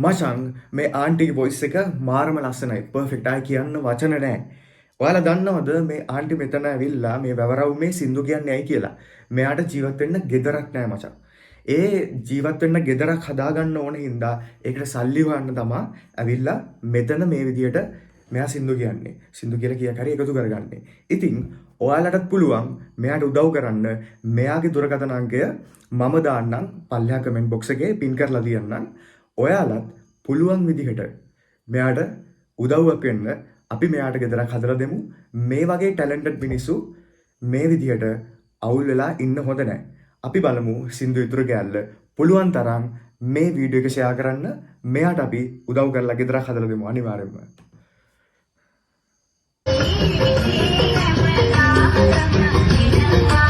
මචං මේ ආන්ටිගේ වොයිස් එක මාරම ලස්සනයි. පර්ෆෙක්ට්. ආයි කියන්න වචන නැහැ. ඔයාලා දන්නවද මේ ආන්ටි මෙතන ඇවිල්ලා මේ වැවරවුමේ සින්දු කියන්නේ ඇයි කියලා? මෙයාට ජීවත් වෙන්න ගෙදරක් නැහැ මචං. ඒ ජීවත් වෙන්න ගෙදරක් හදාගන්න ඕන හින්දා ඒකට සල්ලි හොයන්න තමා ඇවිල්ලා මෙතන මේ විදියට මෙයා සින්දු කියන්නේ. සින්දු කියලා කියා කරේ එකතු කරගන්නේ. ඉතින් ඔයාලටත් පුළුවන් මෙයාට උදව් කරන්න. මෙයාගේ දුරකථන අංකය මම දාන්නම් පල්ලෙහා කමෙන්ට් බොක්ස් එකේ පින් කරලා තියන්නම්. ඔයාලත් පුළුවන් විදිහට මෙයාට උදව්වක් වෙන්න අපි මෙයාට ගෙදරක් හදලා දෙමු. මේ වගේ ටැලන්ටඩ් මිනිස්සු මේ විදිහට අවුල් වෙලා ඉන්න හොඳ නැහැ. අපි බලමු සින්දු ඉතුරු කෑල්ල. පුළුවන් තරම් මේ වීඩියෝ එක ෂෙයා කරන්න. මෙයාට අපි උදව් කරලා ගෙදරක් හදලා දෙමු අනිවාර්යෙන්ම. Thank you.